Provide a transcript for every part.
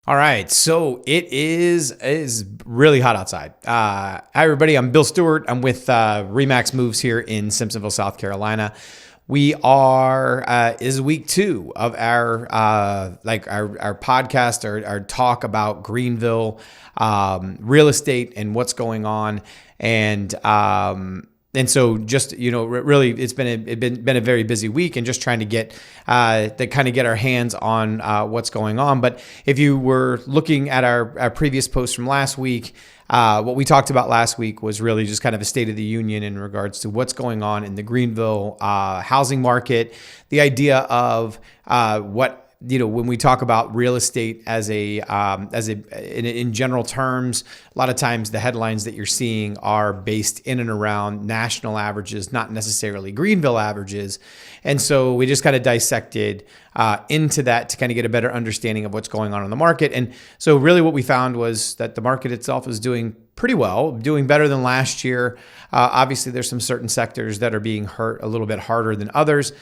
All right, so it is really hot outside. Hi everybody, I'm Bill Stewart. I'm with Remax Moves here in Simpsonville, South Carolina. We are is week 2 of our our podcast, our talk about Greenville real estate and what's going on, and so just, really it's been a very busy week, and just trying to get our hands on what's going on. But if you were looking at our previous post from last week, what we talked about last week was really just kind of a state of the union in regards to what's going on in the Greenville housing market, the idea of when we talk about real estate in general terms, a lot of times the headlines that you're seeing are based in and around national averages, not necessarily Greenville averages. And so we just kind of dissected into that to kind of get a better understanding of what's going on in the market. And so really what we found was that the market itself is doing pretty well, doing better than last year. Obviously, there's some certain sectors that are being hurt a little bit harder than others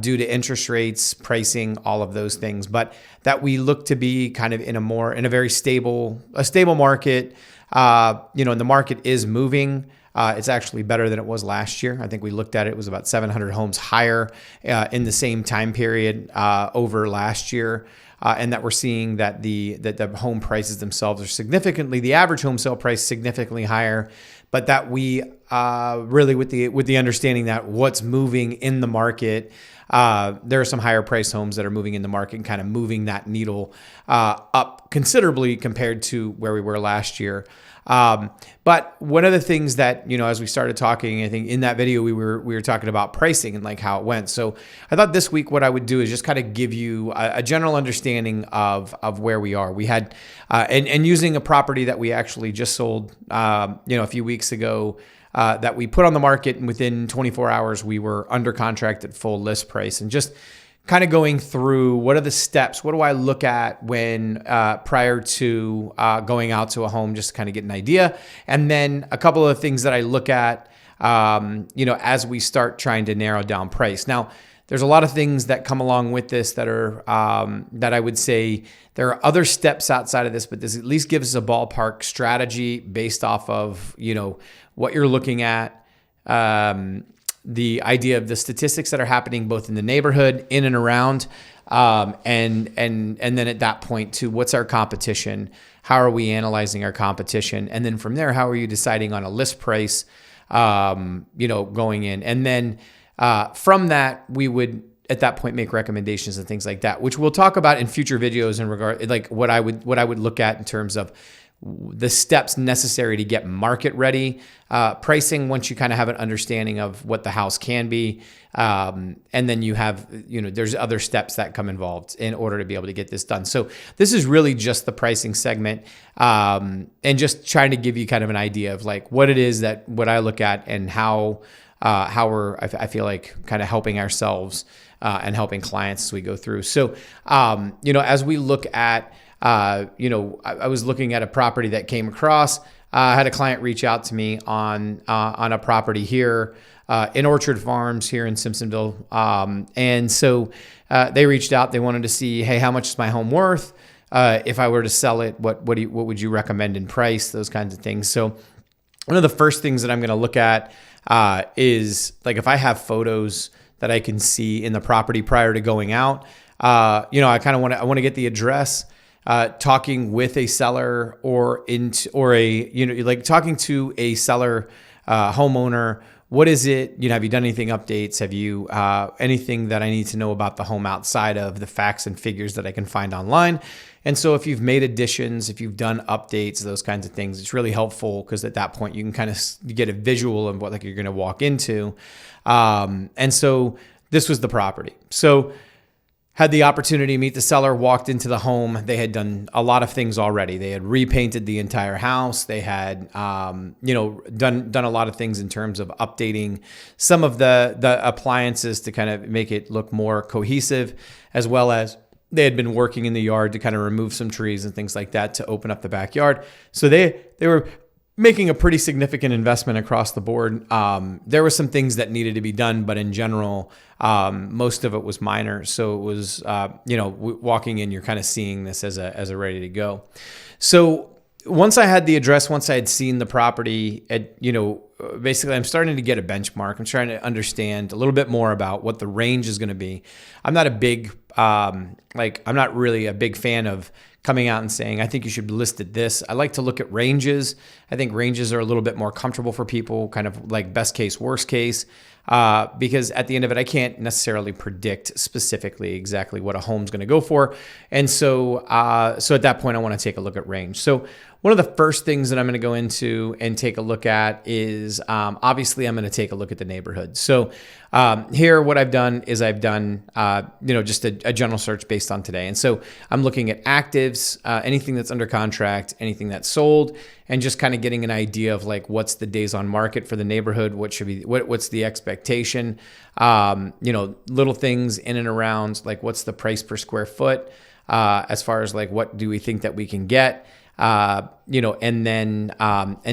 due to interest rates, pricing, all of those things. But that we look to be kind of in a very stable market. And the market is moving. It's actually better than it was last year. I think we looked at it was about 700 homes higher in the same time period over last year. And that we're seeing that the home prices themselves are the average home sale price significantly higher, but that we really with the understanding that what's moving in the market, there are some higher price homes that are moving in the market and kind of moving that needle up considerably compared to where we were last year. But one of the things that, as we started talking, I think in that video, we were talking about pricing and like how it went. So I thought this week, what I would do is just kind of give you a general understanding of where we are. We had, and using a property that we actually just sold, a few weeks ago, that we put on the market, and within 24 hours, we were under contract at full list price, and just kind of going through what are the steps, what do I look at when prior to going out to a home, just to kind of get an idea. And then a couple of things that I look at, as we start trying to narrow down price. Now, there's a lot of things that come along with this that are that I would say there are other steps outside of this, but this at least gives us a ballpark strategy based off of, what you're looking at, the idea of the statistics that are happening both in the neighborhood, in and around, and then at that point too, what's our competition? How are we analyzing our competition? And then from there, how are you deciding on a list price, going in? And then from that, we would at that point make recommendations and things like that, which we'll talk about in future videos in regard, like what I would look at in terms of the steps necessary to get market ready pricing once you kind of have an understanding of what the house can be. And then you have, there's other steps that come involved in order to be able to get this done. So this is really just the pricing segment, and just trying to give you kind of an idea of like what it is what I look at and how I feel like kind of helping ourselves and helping clients as we go through. So, as we look at, I was looking at a property that came across. I had a client reach out to me on a property here in Orchard Farms here in Simpsonville, and so they reached out. They wanted to see, hey, how much is my home worth? If I were to sell it, what would you recommend in price? Those kinds of things. So one of the first things that I'm going to look at is like if I have photos that I can see in the property prior to going out. I kind of want to get the address. Talking with a seller talking to a seller, homeowner. What is it? Have you done anything updates? Have you anything that I need to know about the home outside of the facts and figures that I can find online? And so if you've made additions, if you've done updates, those kinds of things, it's really helpful because at that point you can kind of get a visual of what you're going to walk into. And so this was the property. So had the opportunity to meet the seller, walked into the home. They had done a lot of things already. They had repainted the entire house. They had, done a lot of things in terms of updating some of the appliances to kind of make it look more cohesive, as well as they had been working in the yard to kind of remove some trees and things like that to open up the backyard. So they were making a pretty significant investment across the board. There were some things that needed to be done, but in general, most of it was minor. So it was, walking in, you're kind of seeing this as a ready to go. So once I had the address, once I had seen the property, basically I'm starting to get a benchmark. I'm trying to understand a little bit more about what the range is going to be. I'm not a big, I'm not really a big fan of coming out and saying, I think you should list at this. I like to look at ranges. I think ranges are a little bit more comfortable for people, kind of like best case, worst case, because at the end of it, I can't necessarily predict specifically exactly what a home's going to go for. And so at that point, I want to take a look at range. So one of the first things that I'm going to go into and take a look at is, obviously, I'm going to take a look at the neighborhood. So here, what I've done is I've done, just a general search based on today. And so I'm looking at actives, anything that's under contract, anything that's sold, and just kind of getting an idea of like what's the days on market for the neighborhood, what's the expectation, little things in and around like what's the price per square foot, as far as like what do we think that we can get, and then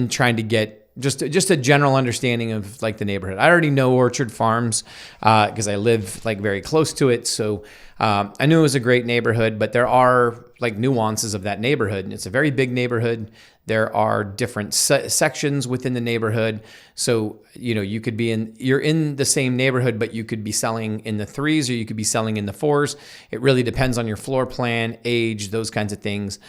trying to get just a general understanding of like the neighborhood. I already know Orchard Farms because I live like very close to it. So I knew it was a great neighborhood, but there are like nuances of that neighborhood. And it's a very big neighborhood. There are different sections within the neighborhood. So, you're in the same neighborhood, but you could be selling in the 3s or you could be selling in the 4s. It really depends on your floor plan, age, those kinds of things,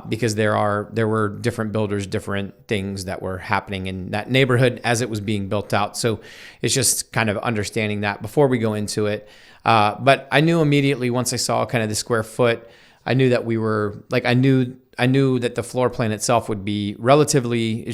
because there were different builders, different things that were happening in that neighborhood as it was being built out. So it's just kind of understanding that before we go into it. But I knew immediately once I saw kind of the square foot, I knew that I knew that the floor plan itself would be relatively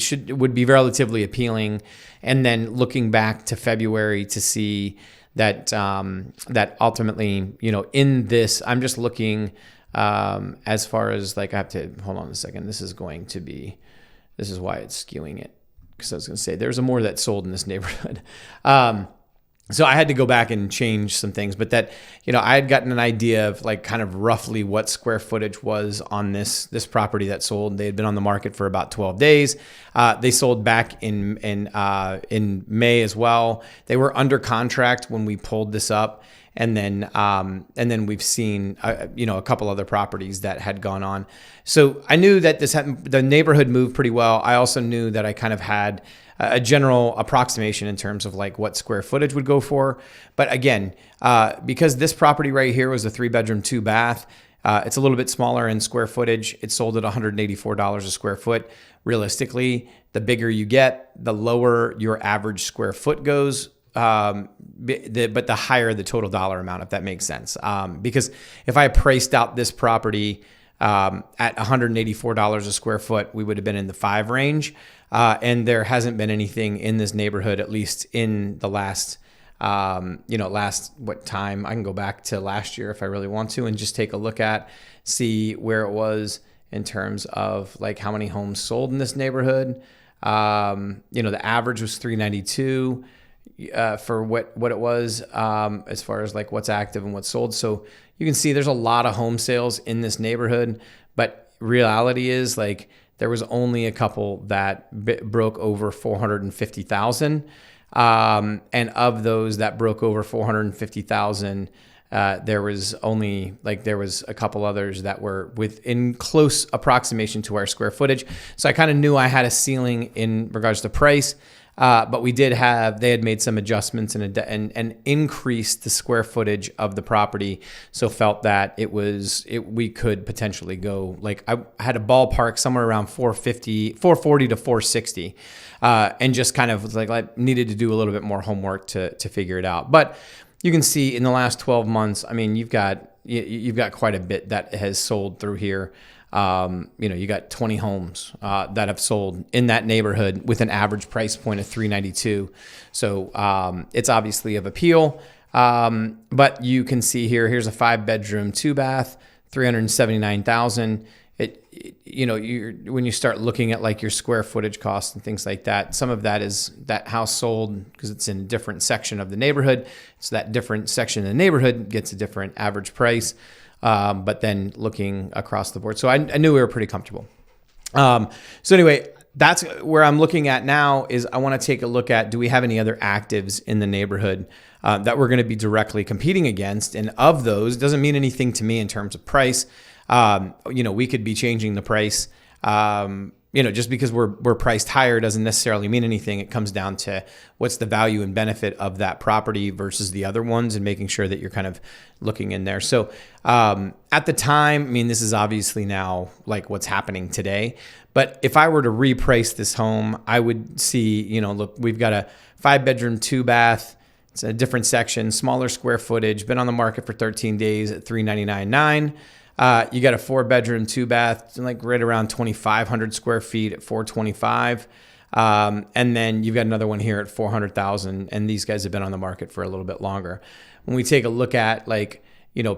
appealing. And then looking back to February to see that that ultimately, in this, I'm just looking as far as like, I have to hold on a second. This is why it's skewing it, because I was going to say there's more that sold in this neighborhood. So I had to go back and change some things, but that, I had gotten an idea of like kind of roughly what square footage was on this property that sold. They had been on the market for about 12 days. They sold back in May as well. They were under contract when we pulled this up. And then we've seen, a couple other properties that had gone on. So I knew that the neighborhood moved pretty well. I also knew that I kind of had a general approximation in terms of like what square footage would go for. But again, because this property right here was a 3-bedroom, 2-bath, it's a little bit smaller in square footage. It sold at $184 a square foot. Realistically, the bigger you get, the lower your average square foot goes. But the higher the total dollar amount, if that makes sense. Because if I priced out this property at $184 a square foot, we would have been in the 5 range. And there hasn't been anything in this neighborhood, at least in the last what time. I can go back to last year if I really want to and just take a look at, see where it was in terms of like how many homes sold in this neighborhood. The average was 392. For what it was, as far as like what's active and what's sold. So you can see there's a lot of home sales in this neighborhood, but reality is like there was only a couple that broke over 450,000. And of those that broke over 450,000, there was a couple others that were within close approximation to our square footage. So I kind of knew I had a ceiling in regards to price. But they had made some adjustments and increased the square footage of the property. So felt that we could potentially go, like I had a ballpark somewhere around 440 to 460, and just kind of like I needed to do a little bit more homework to figure it out. But you can see in the last 12 months, I mean, you've got quite a bit that has sold through here. You got 20 homes that have sold in that neighborhood with an average price point of $392. So it's obviously of appeal. But you can see here's a 5-bedroom, 2-bath, $379,000. When you start looking at like your square footage costs and things like that, some of that is that house sold because it's in a different section of the neighborhood. So that different section of the neighborhood gets a different average price. But then looking across the board. So I knew we were pretty comfortable. So anyway, that's where I'm looking at now. Is I want to take a look at, do we have any other actives in the neighborhood that we're going to be directly competing against? And of those, doesn't mean anything to me in terms of price. We could be changing the price. Just because we're priced higher doesn't necessarily mean anything. It comes down to what's the value and benefit of that property versus the other ones, and making sure that you're kind of looking in there. So at the time, I mean, this is obviously now like what's happening today. But if I were to reprice this home, I would see, look, we've got a 5-bedroom, 2-bath. It's a different section, smaller square footage, been on the market for 13 days at $399,900. You got a 4-bedroom, 2-bath, like right around 2,500 square feet at $425,000. And then you've got another one here at $400,000. And these guys have been on the market for a little bit longer. When we take a look at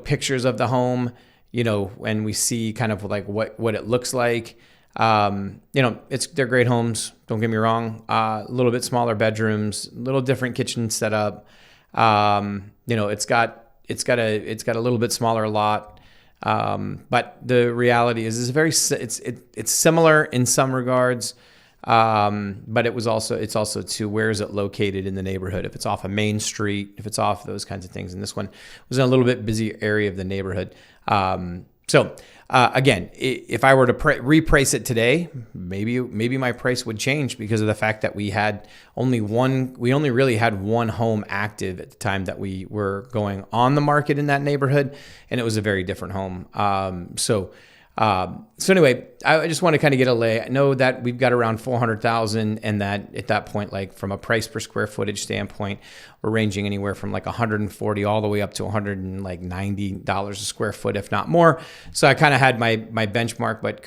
pictures of the home, and we see kind of like what it looks like, they're great homes. Don't get me wrong. A little bit smaller bedrooms, a little different kitchen setup. It's got a little bit smaller lot. But the reality is it's similar in some regards. But it's also to where is it located in the neighborhood? If it's off a main street, if it's off those kinds of things. And this one was in a little bit busy area of the neighborhood. Again, if I were to reprice it today, maybe my price would change because of the fact that we only really had one home active at the time that we were going on the market in that neighborhood, and it was a very different home. So anyway, I just want to kind of get a lay. I know that we've got around 400,000, and that at that point, like from a price per square footage standpoint, we're ranging anywhere from like 140 all the way up to $190 a square foot, if not more. So I kind of had my benchmark, but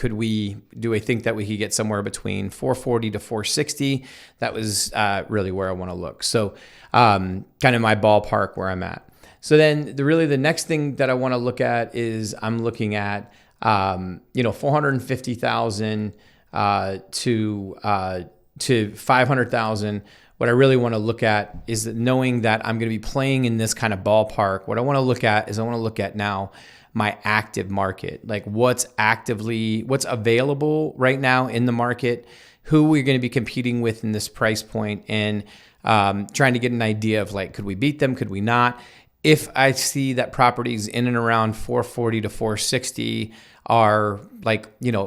do I think that we could get somewhere between 440 to 460? That was really where I want to look. So kind of my ballpark where I'm at. So then the next thing that I want to look at is I'm looking at 450,000 to 500,000. What I really want to look at is that knowing that I'm going to be playing in this kind of ballpark. What I want to look at is now my active market, like what's available right now in the market, who we're going to be competing with in this price point, and trying to get an idea of like, could we beat them? Could we not? If I see that properties in and around 440 to 460 are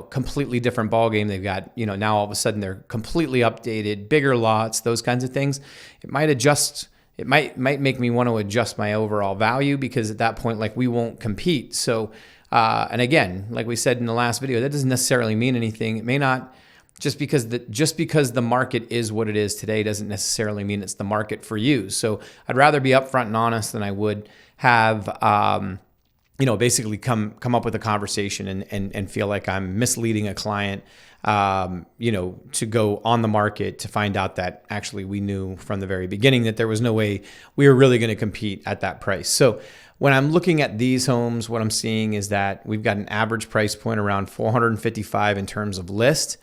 completely different ballgame. They've got, now all of a sudden they're completely updated, bigger lots, those kinds of things. It might make me want to adjust my overall value, because at that point, we won't compete. So, and again, like we said in the last video, that doesn't necessarily mean anything. It may not, just because the market is what it is today doesn't necessarily mean it's the market for you. So I'd rather be upfront and honest than I would have, basically come up with a conversation and feel like I'm misleading a client, to go on the market to find out that actually we knew from the very beginning that there was no way we were really going to compete at that price. So when I'm looking at these homes, what I'm seeing is that we've got an average price point around 455 in terms of list.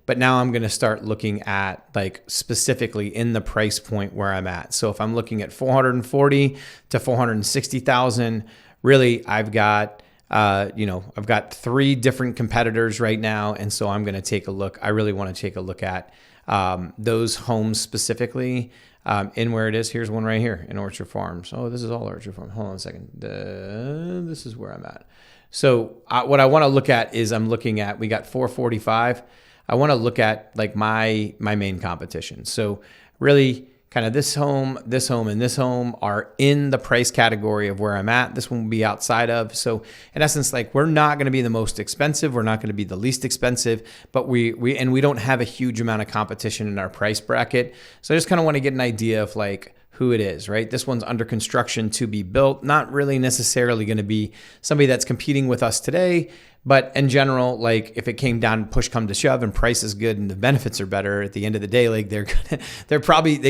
But now I'm going to start looking at specifically in the price point where I'm at. So if I'm looking at 440 to 460,000, really I've got 3 different competitors right now. And so I'm going to take a look. I really want to take a look at those homes specifically in where it is. Here's one right here in Orchard Farms. Oh, this is all Orchard Farms. Hold on a second. This is where I'm at. So what I want to look at is we got 445. I want to look at my main competition. So really kind of this home, and this home are in the price category of where I'm at. This one will be outside of. So in essence, we're not going to be the most expensive. We're not going to be the least expensive, but we don't have a huge amount of competition in our price bracket. So I just kind of want to get an idea of who it is, right? This one's under construction to be built. Not really necessarily going to be somebody that's competing with us today, but in general, if it came down, push come to shove, and price is good and the benefits are better, at the end of the day, we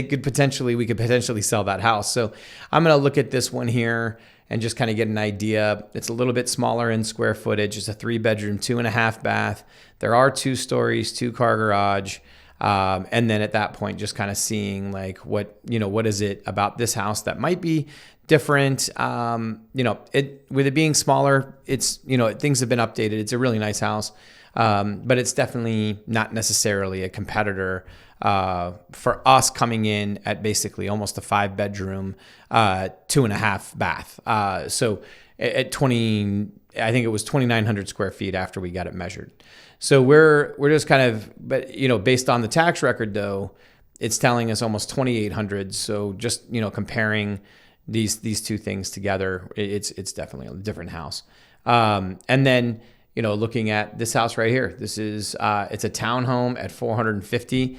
could potentially sell that house. So I'm going to look at this one here and just kind of get an idea. It's a little bit smaller in square footage. It's a 3-bedroom, 2.5 bath. There are 2 stories, 2-car garage. And then at that point, just kind of seeing what is it about this house that might be different. With it being smaller, it's, things have been updated. It's a really nice house. But it's definitely not necessarily a competitor for us coming in at basically almost a 5-bedroom, 2.5 bath. So at 20, I think it was 2,900 square feet after we got it measured. So we're just kind of, but based on the tax record though, it's telling us almost 2,800. So just comparing these two things together, it's definitely a different house. And then looking at this house right here, this is it's a townhome at 450.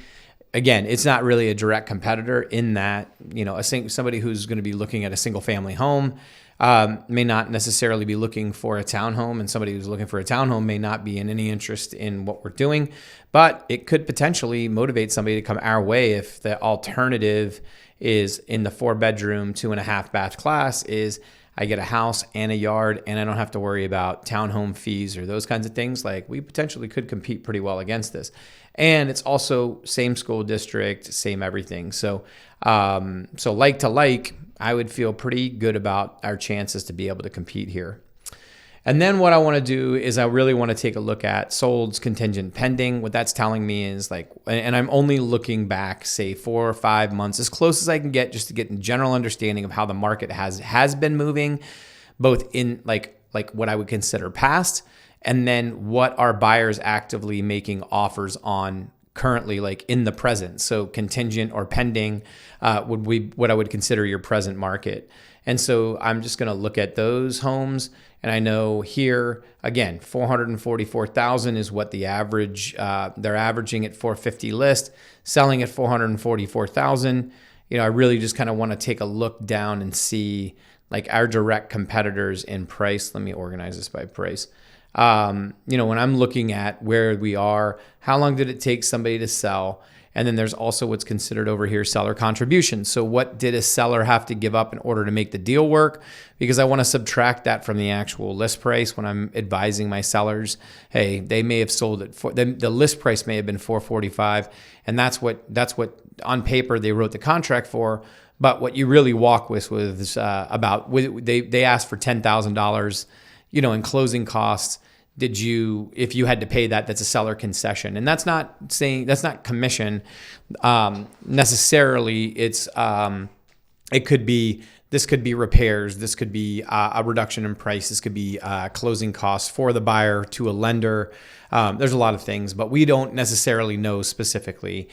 Again, it's not really a direct competitor in that somebody who's going to be looking at a single family home may not necessarily be looking for a townhome, and somebody who's looking for a townhome may not be in any interest in what we're doing, but it could potentially motivate somebody to come our way if the alternative is in the 4-bedroom, 2.5 bath class is I get a house and a yard and I don't have to worry about townhome fees or those kinds of things. Like we potentially could compete pretty well against this. And it's also same school district, same everything. So like to like, I would feel pretty good about our chances to be able to compete here. And then what I want to do is I really want to take a look at solds, contingent, pending. What that's telling me is and I'm only looking back, say 4 or 5 months, as close as I can get, just to get a general understanding of how the market has been moving, both in like what I would consider past, and then what are buyers actively making offers on currently, like in the present. So contingent or pending would be what I would consider your present market. And so I'm just going to look at those homes. And I know here, again, 444,000 is what the average, they're averaging at 450 list, selling at 444,000. I really just kind of want to take a look down and see like our direct competitors in price. Let me organize this by price. When I'm looking at where we are, how long did it take somebody to sell? And then there's also what's considered over here seller contribution. So what did a seller have to give up in order to make the deal work? Because I want to subtract that from the actual list price when I'm advising my sellers. Hey, they may have sold it for the list price may have been $445, and that's what on paper they wrote the contract for. But what you really walk with was they asked for $10,000, in closing costs. If you had to pay that, that's a seller concession. And that's not commission necessarily. It's, this could be repairs. This could be a reduction in price. This could be closing costs for the buyer to a lender. There's a lot of things, but we don't necessarily know specifically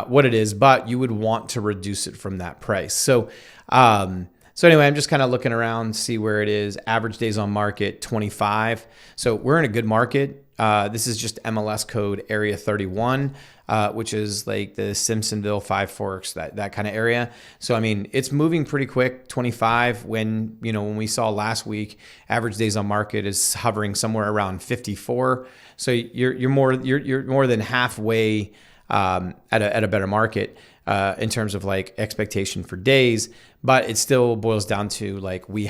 what it is, but you would want to reduce it from that price. So anyway, I'm just kind of looking around, see where it is. Average days on market, 25. So we're in a good market. This is just MLS code area 31, which is like the Simpsonville, Five Forks, that kind of area. So, I mean, it's moving pretty quick. 25 when we saw last week, average days on market is hovering somewhere around 54. So you're more than halfway at a better market. In terms of like expectation for days, but it still boils down to like when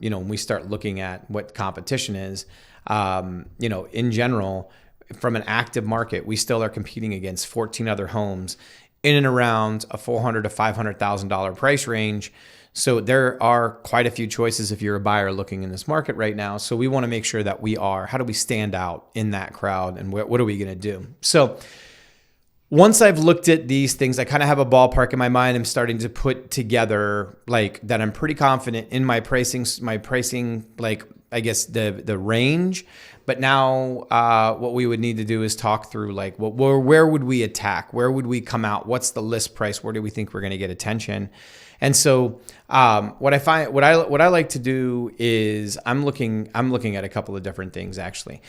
we start looking at what competition is, in general, from an active market, we still are competing against 14 other homes in and around a $400,000 to $500,000 price range. So there are quite a few choices if you're a buyer looking in this market right now. So we want to make sure that how do we stand out in that crowd, and what are we going to do? So once I've looked at these things, I kind of have a ballpark in my mind. I'm starting to put together like that. I'm pretty confident in my pricing, like I guess the range. But now what we would need to do is talk through like where would we attack? Where would we come out? What's the list price? Where do we think we're going to get attention? And so what I like to do is I'm looking at a couple of different things actually.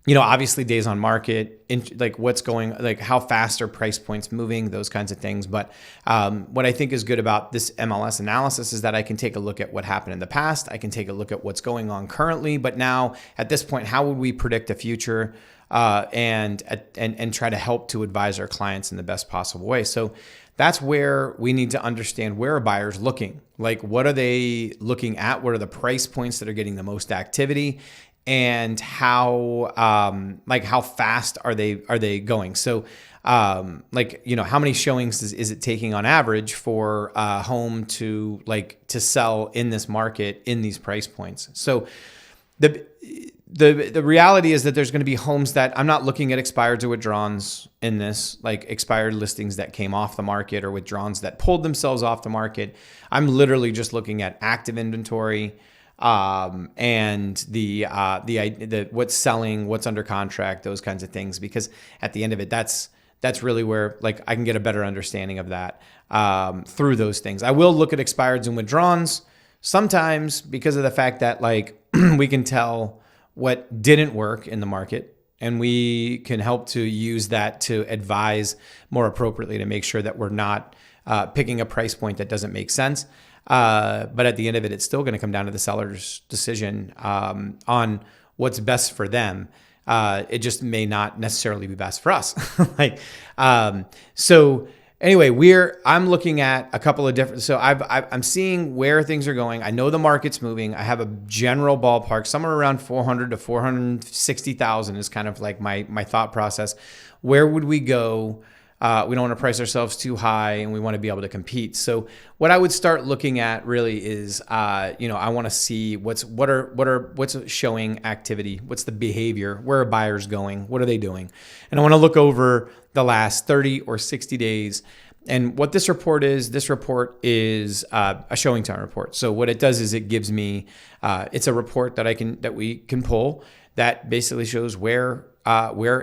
Obviously days on market, like what's going, like how fast are price points moving, those kinds of things. But what I think is good about this MLS analysis is that I can take a look at what happened in the past. I can take a look at what's going on currently. But now at this point, how would we predict the future and try to help to advise our clients in the best possible way? So that's where we need to understand where a buyer's looking. Like what are they looking at? What are the price points that are getting the most activity? And how fast are they going? So, how many showings is it taking on average for a home to sell in this market in these price points? So the reality is that there's going to be homes that I'm not looking at expireds or withdrawns in this, like expired listings that came off the market or withdrawns that pulled themselves off the market. I'm literally just looking at active inventory, and the what's selling, what's under contract, those kinds of things. Because at the end of it, that's really where like I can get a better understanding of that through those things. I will look at expireds and withdrawns sometimes because of the fact that like we can tell what didn't work in the market, and we can help to use that to advise more appropriately to make sure that we're not picking a price point that doesn't make sense. But at the end of it, it's still going to come down to the seller's decision on what's best for them. It just may not necessarily be best for us. So anyway, I'm looking at a couple of different, so I'm seeing where things are going. I know the market's moving. I have a general ballpark, somewhere around 400 to 460,000 is kind of like my thought process. Where would we go? We don't want to price ourselves too high, and we want to be able to compete. So what I would start looking at really is, I want to see what's showing activity, what's the behavior, where are buyers going, what are they doing, and I want to look over the last 30 or 60 days. And what this report is a showing time report. So what it does is it gives me, it's a report that we can pull that basically shows where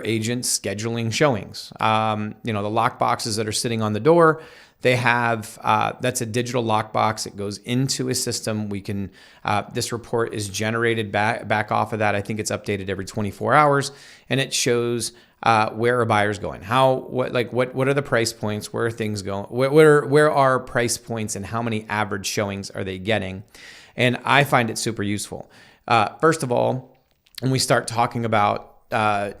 agents scheduling showings. The lock boxes that are sitting on the door, they have, that's a digital lockbox. It goes into a system. We can, this report is generated back off of that. I think it's updated every 24 hours, and it shows where are buyers going? What are the price points? Where are things going? Where are price points, and how many average showings are they getting? And I find it super useful. First of all, when we start talking about how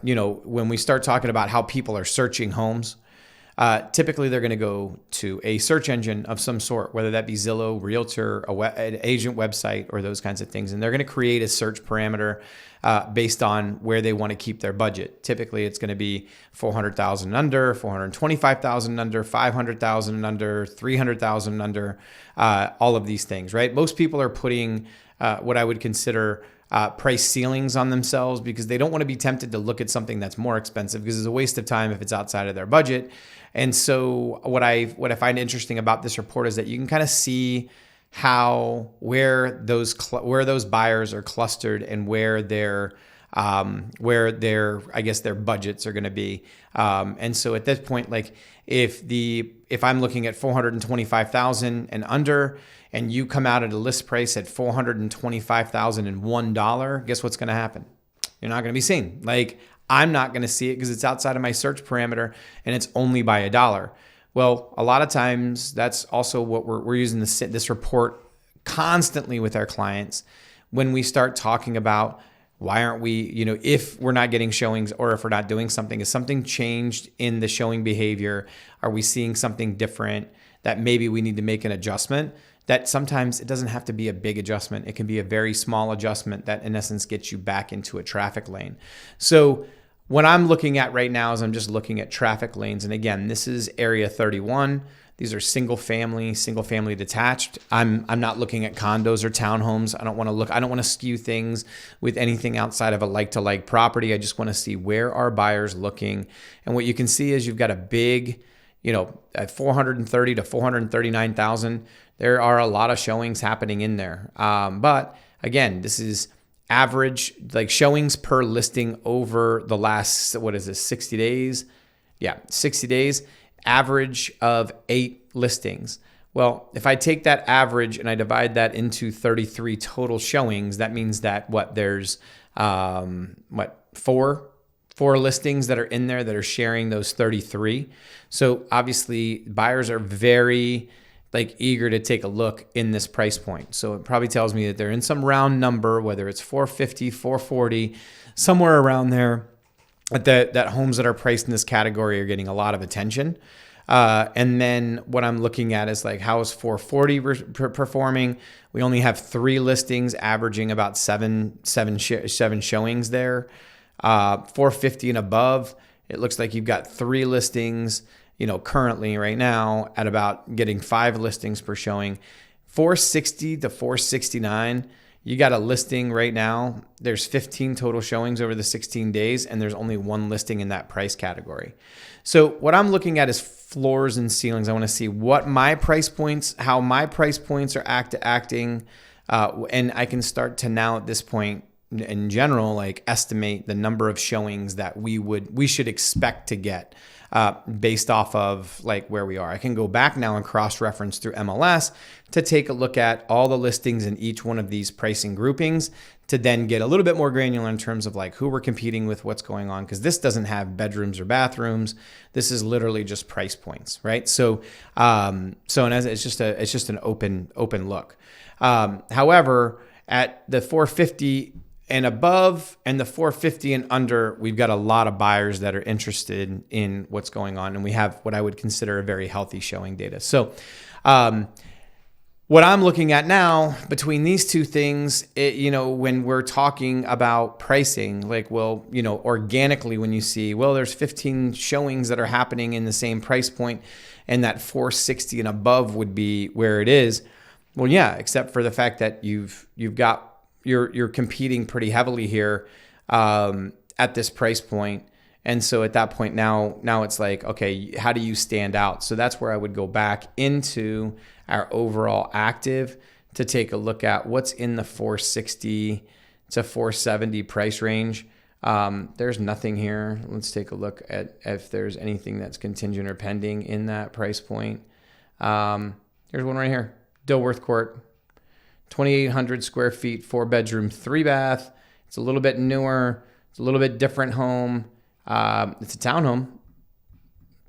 people are searching homes, typically they're going to go to a search engine of some sort, whether that be Zillow, Realtor, an agent website, or those kinds of things. And they're going to create a search parameter based on where they want to keep their budget. Typically, it's going to be 400,000 and under, 425,000 and under, 500,000 and under, 300,000 and under, all of these things, right? Most people are putting what I would consider price ceilings on themselves because they don't want to be tempted to look at something that's more expensive because it's a waste of time if it's outside of their budget. And so what I find interesting about this report is that you can kind of see where those buyers are clustered and where their I guess their budgets are going to be. And so at this point, like if I'm looking at 425,000 and under, and you come out at a list price at $425,001, guess what's going to happen? You're not going to be seen. Like, I'm not going to see it because it's outside of my search parameter and it's only by $1. Well, a lot of times that's also what we're using this report constantly with our clients when we start talking about why aren't we, if we're not getting showings or if we're not doing something, is something changed in the showing behavior? Are we seeing something different that maybe we need to make an adjustment? That sometimes it doesn't have to be a big adjustment. It can be a very small adjustment that in essence gets you back into a traffic lane. So what I'm looking at right now is I'm just looking at traffic lanes. And again, this is area 31. These are single family detached. I'm not looking at condos or townhomes. I don't want to skew things with anything outside of a like-to-like property. I just want to see where are buyers looking. And what you can see is you've got a big, at 430 to 439,000, there are a lot of showings happening in there. But again, this is average, like showings per listing over the last, 60 days? Yeah, 60 days, average of 8 listings. Well, if I take that average and I divide that into 33 total showings, that means that there's four listings that are in there that are sharing those 33. So obviously buyers are very eager to take a look in this price point. So it probably tells me that they're in some round number, whether it's 450, 440, somewhere around there, that homes that are priced in this category are getting a lot of attention. And then what I'm looking at is how is 440 performing? We only have 3 listings averaging about seven showings there. 450 and above, it looks like you've got 3 listings, currently right now at about getting 5 listings per showing. 460 to 469, You got a listing right now. There's 15 total showings over the 16 days, and there's only one listing in that price category. So what I'm looking at is floors and ceilings. I want to see what my price points, how my price points are acting, and I can start to now at this point in general, like estimate the number of showings that we should expect to get based off of like where we are. I can go back now and cross-reference through MLS to take a look at all the listings in each one of these pricing groupings to then get a little bit more granular in terms of like who we're competing with, what's going on, because this doesn't have bedrooms or bathrooms. This is literally just price points, right? So, and as it's just an open look. However, at the 450 and above and the 450 and under, we've got a lot of buyers that are interested in what's going on. And we have what I would consider a very healthy showing data. So what I'm looking at now between these two things, when we're talking about pricing, like, well, organically, when you see, well, there's 15 showings that are happening in the same price point and that 460 and above would be where it is. Well, yeah, except for the fact that you're competing pretty heavily here at this price point. And so at that point now it's like, okay, how do you stand out? So that's where I would go back into our overall active to take a look at what's in the 460 to 470 price range. There's nothing here. Let's take a look at if there's anything that's contingent or pending in that price point. Here's one right here. Dilworth Court, 2,800 square feet, 4-bedroom, 3-bath. It's a little bit newer. It's a little bit different home. It's a townhome.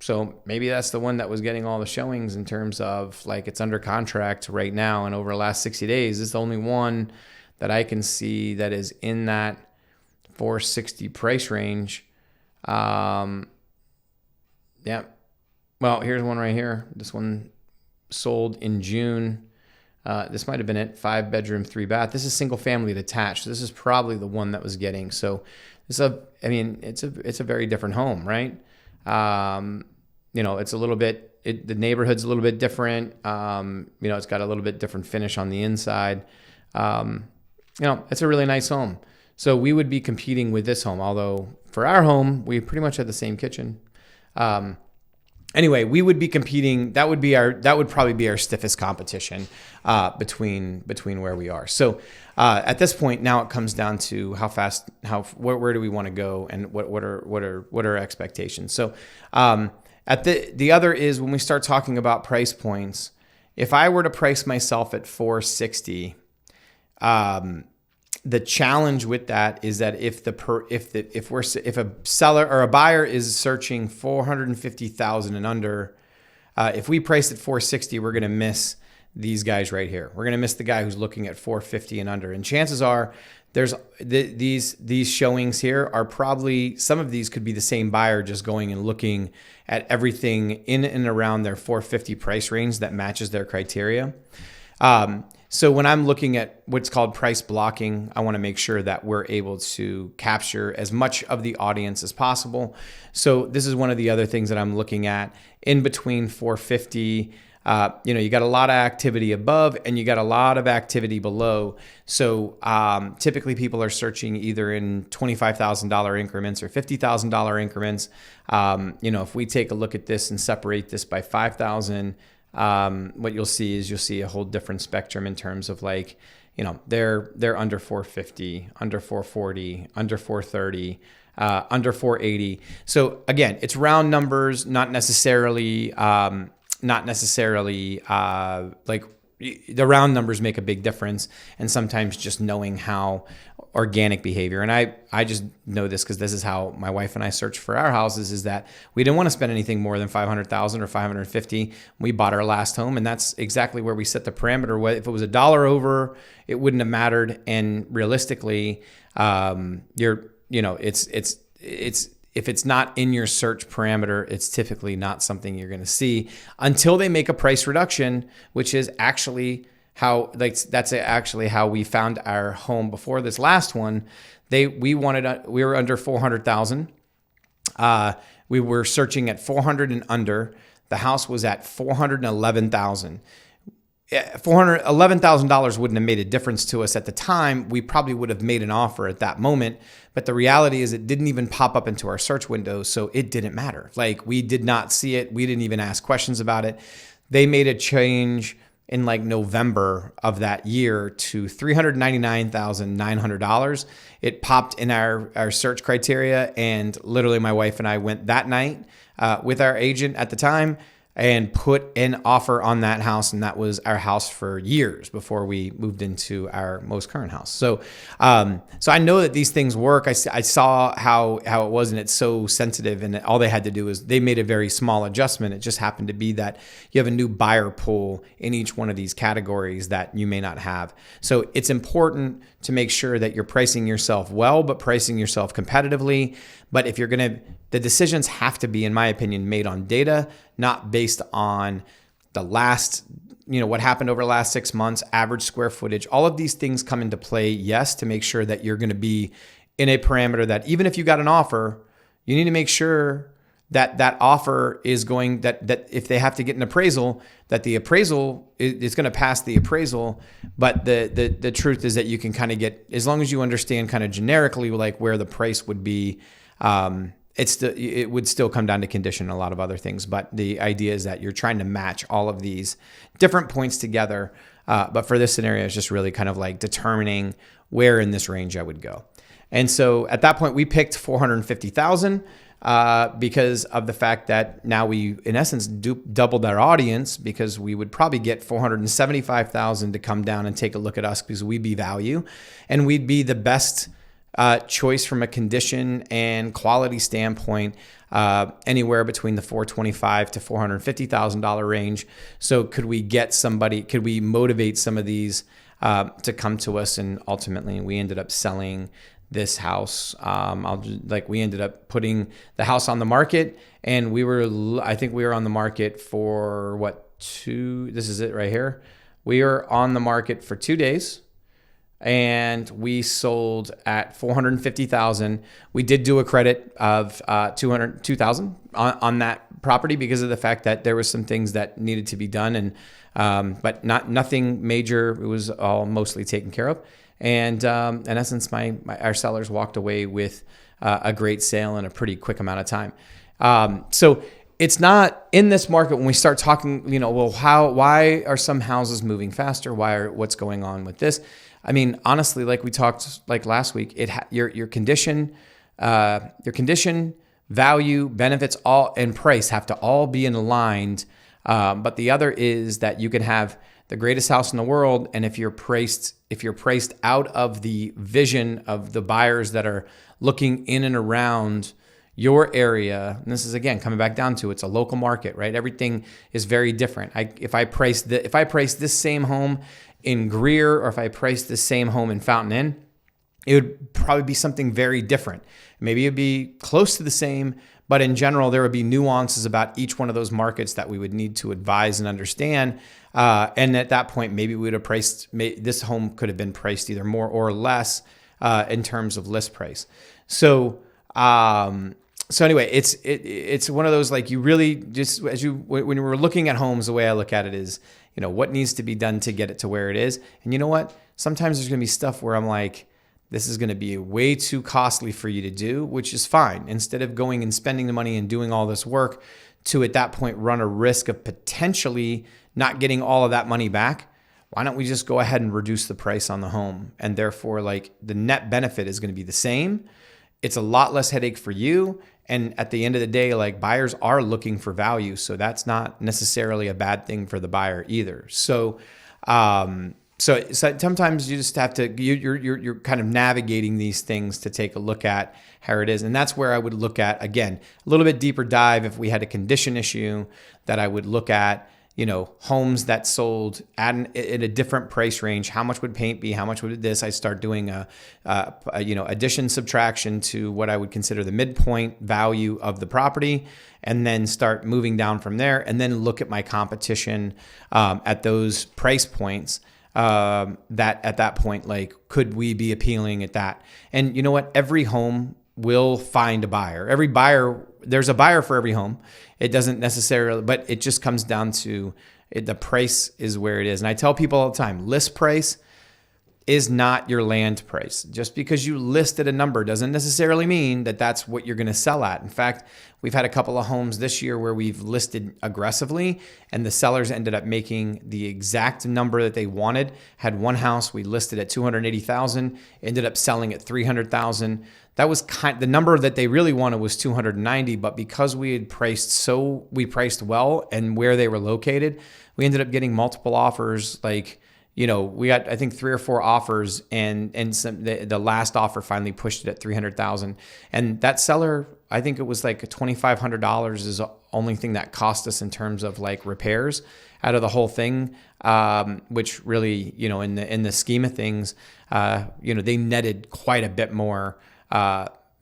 So maybe that's the one that was getting all the showings in terms of like it's under contract right now. And over the last 60 days, it's the only one that I can see that is in that 460 price range. Yeah. Well, here's one right here. This one sold in June. This might have been it. 5-bedroom, 3-bath. This is single family detached. This is probably the one that was getting. So it's a very different home, right? It's a little bit, the neighborhood's a little bit different. It's got a little bit different finish on the inside. It's a really nice home. So we would be competing with this home, although for our home, we pretty much had the same kitchen. Anyway, we would be competing. That would probably be our stiffest competition between where we are. So at this point, now it comes down to where do we want to go, and what are expectations. So at the other is when we start talking about price points. If I were to price myself at 460, the challenge with that is that if a seller or a buyer is searching 450,000 and under, if we price at 460, we're going to miss these guys right here. We're going to miss the guy who's looking at 450 and under. And chances are there's these showings here are probably, some of these could be the same buyer just going and looking at everything in and around their 450 price range that matches their criteria. So when I'm looking at what's called price blocking, I want to make sure that we're able to capture as much of the audience as possible. So this is one of the other things that I'm looking at in between 450. You got a lot of activity above and you got a lot of activity below. So typically people are searching either in $25,000 increments or $50,000 increments. If we take a look at this and separate this by 5,000, what you'll see a whole different spectrum in terms of like, they're under 450, under 440, under 430, under 480. So again, it's round numbers, not necessarily like the round numbers make a big difference. And sometimes just knowing how organic behavior. And I just know this because this is how my wife and I search for our houses, is that we didn't want to spend anything more than 500,000 or 550. We bought our last home, and that's exactly where we set the parameter. If it was $1 over, it wouldn't have mattered. And realistically, if it's not in your search parameter, it's typically not something you're going to see until they make a price reduction, which is actually that's actually how we found our home before this last one. We were under 400,000. We were searching at 400 and under. The house was at 411,000. $11,000 wouldn't have made a difference to us at the time. We probably would have made an offer at that moment. But the reality is it didn't even pop up into our search window. So it didn't matter. Like, we did not see it. We didn't even ask questions about it. They made a change in like November of that year to $399,900. It popped in our search criteria. And literally my wife and I went that night with our agent at the time and put an offer on that house. And that was our house for years before we moved into our most current house. So I know that these things work. I saw how it was, and it's so sensitive, and all they had to do is they made a very small adjustment. It just happened to be that you have a new buyer pool in each one of these categories that you may not have. So it's important to make sure that you're pricing yourself well, but pricing yourself competitively. But if you're the decisions have to be, in my opinion, made on data, not based on the last, what happened over the last 6 months, average square footage. All of these things come into play, yes, to make sure that you're going to be in a parameter that even if you got an offer, you need to make sure that that offer is going, that if they have to get an appraisal, that the appraisal is going to pass the appraisal. But the truth is that you can kind of get, as long as you understand kind of generically like where the price would be, it would still come down to condition and a lot of other things. But the idea is that you're trying to match all of these different points together. But for this scenario, it's just really kind of like determining where in this range I would go. And so at that point, we picked $450,000 because of the fact that now we, in essence, doubled our audience, because we would probably get $475,000 to come down and take a look at us, because we'd be value and we'd be the best choice from a condition and quality standpoint, anywhere between the $425,000 to $450,000 range. So could we motivate some of these to come to us? And ultimately we ended up selling this house. We ended up putting the house on the market, and I think we were on the market for this is it right here. We were on the market for 2 days. And we sold at $450,000. We did do a credit of $202,000 on that property because of the fact that there was some things that needed to be done, and but nothing major. It was all mostly taken care of. And in essence, our sellers walked away with a great sale in a pretty quick amount of time. So it's not in this market when we start talking, why are some houses moving faster? What's going on with this? I mean, honestly, like we talked like last week, your condition, value, benefits, all and price have to all be aligned. But the other is that you can have the greatest house in the world, and if you're priced out of the vision of the buyers that are looking in and around your area, and this is again coming back down to it's a local market, right? Everything is very different. If I price this same home in Greer, or if I priced the same home in Fountain Inn, it would probably be something very different. Maybe it'd be close to the same, but in general, there would be nuances about each one of those markets that we would need to advise and understand. And at that point, maybe we would have this home could have been priced either more or less in terms of list price. So anyway, it's one of those, like, you really just, when you were looking at homes, the way I look at it is, what needs to be done to get it to where it is. And you know what? Sometimes there's going to be stuff where I'm like, this is going to be way too costly for you to do, which is fine. Instead of going and spending the money and doing all this work to, at that point, run a risk of potentially not getting all of that money back, why don't we just go ahead and reduce the price on the home? And therefore, like, the net benefit is going to be the same. It's a lot less headache for you. And at the end of the day, like, buyers are looking for value. So that's not necessarily a bad thing for the buyer either. So sometimes you just have to, you're kind of navigating these things to take a look at how it is. And that's where I would look at, again, a little bit deeper dive. If we had a condition issue, that I would look at, homes that sold in a different price range. How much would paint be? How much would this? I start doing a addition, subtraction to what I would consider the midpoint value of the property, and then start moving down from there, and then look at my competition at those price points. That at that point, like, could we be appealing at that? And you know what? Every home will find a buyer. Every buyer, there's a buyer for every home. It doesn't necessarily, but it just comes down to, The price is where it is. And I tell people all the time, list price is not your land price. Just because you listed a number doesn't necessarily mean that that's what you're going to sell at. In fact, we've had a couple of homes this year where we've listed aggressively and the sellers ended up making the exact number that they wanted. Had one house we listed at $280,000, ended up selling at $300,000. That was the number that they really wanted was $290, but because we had priced well and where they were located, we ended up getting multiple offers. We got, I think, 3 or 4 offers, and the last offer finally pushed it at $300,000. And that seller, I think it was like $2,500 is the only thing that cost us in terms of like repairs out of the whole thing, which really, in the scheme of things, they netted quite a bit more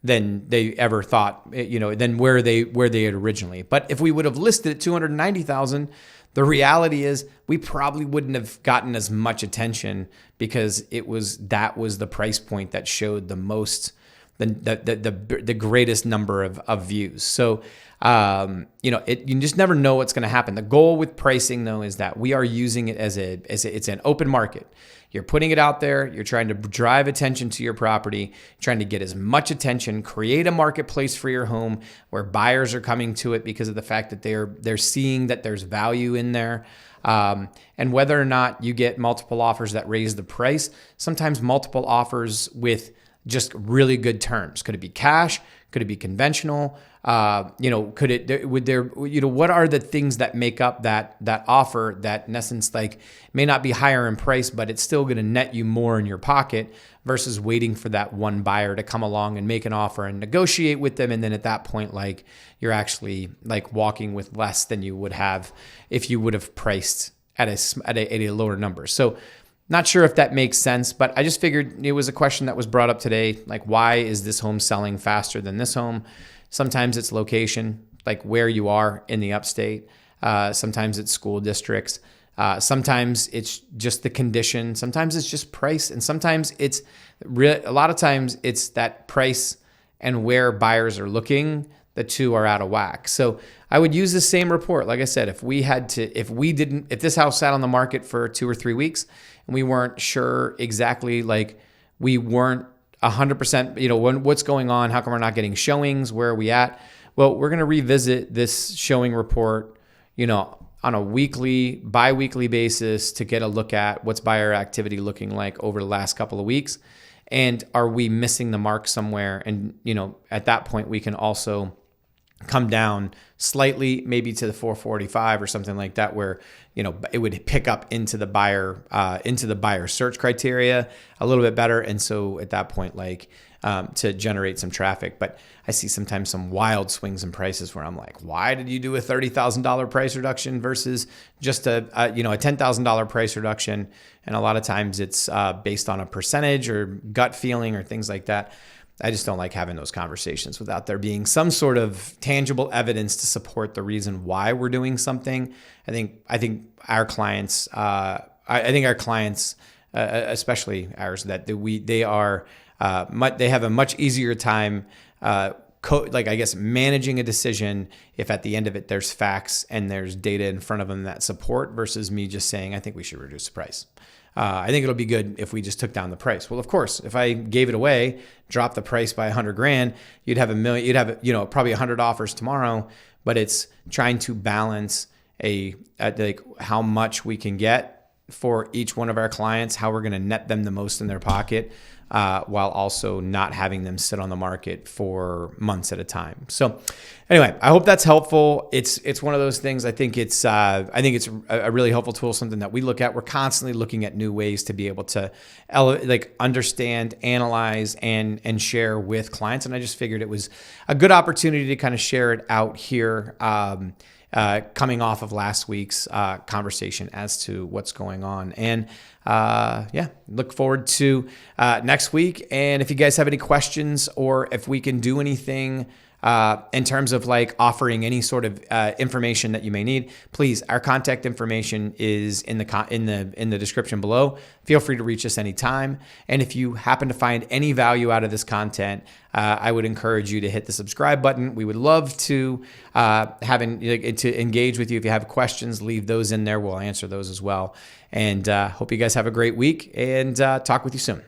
than they ever thought, than where they had originally. But if we would have listed at $290,000. The reality is we probably wouldn't have gotten as much attention because that was the price point that showed the most, the greatest number of views. So, you just never know what's going to happen. The goal with pricing though is that we are using it as it's an open market. You're putting it out there. You're trying to drive attention to your property, trying to get as much attention, create a marketplace for your home where buyers are coming to it because of the fact that they're seeing that there's value in there. And whether or not you get multiple offers that raise the price, sometimes multiple offers with just really good terms. Could it be cash? Could it be conventional? What are the things that make up that offer that in essence, may not be higher in price, but it's still going to net you more in your pocket versus waiting for that one buyer to come along and make an offer and negotiate with them. And then at that point, you're actually walking with less than you would have if you would have priced at a lower number. So not sure if that makes sense, but I just figured it was a question that was brought up today. Why is this home selling faster than this home? Sometimes it's location, where you are in the upstate. Sometimes it's school districts. Sometimes it's just the condition. Sometimes it's just price. And sometimes a lot of times it's that price and where buyers are looking, the two are out of whack. So I would use the same report. Like I said, if this house sat on the market for 2 or 3 weeks and we weren't sure exactly, we weren't 100%, what's going on? How come we're not getting showings? Where are we at? Well, we're going to revisit this showing report, on a bi-weekly basis to get a look at what's buyer activity looking like over the last couple of weeks. And are we missing the mark somewhere? And, at that point, we can also come down slightly, maybe to the 445 or something like that, where, it would pick up into the buyer search criteria a little bit better. And so at that point, to generate some traffic. But I see sometimes some wild swings in prices where I'm like, why did you do a $30,000 price reduction versus just a $10,000 price reduction? And a lot of times it's based on a percentage or gut feeling or things like that. I just don't like having those conversations without there being some sort of tangible evidence to support the reason why we're doing something. I think our clients, especially ours, that they have a much easier time, managing a decision if at the end of it there's facts and there's data in front of them that support versus me just saying I think we should reduce the price. I think it'll be good if we just took down the price. Well, of course, if I gave it away, dropped the price by $100,000, you'd have probably 100 offers tomorrow. But it's trying to balance how much we can get for each one of our clients, how we're going to net them the most in their pocket, while also not having them sit on the market for months at a time. So anyway, I hope that's helpful. It's one of those things. I think it's a really helpful tool, something that we look at. We're constantly looking at new ways to be able to understand, analyze, and share with clients. And I just figured it was a good opportunity to kind of share it out here, coming off of last week's conversation as to what's going on. And look forward to next week. And if you guys have any questions or if we can do anything in terms of like offering any sort of information that you may need, please, our contact information is in the description below. Feel free to reach us anytime. And if you happen to find any value out of this content, I would encourage you to hit the subscribe button. We would love to to engage with you. If you have questions, leave those in there. We'll answer those as well. And hope you guys have a great week, and talk with you soon.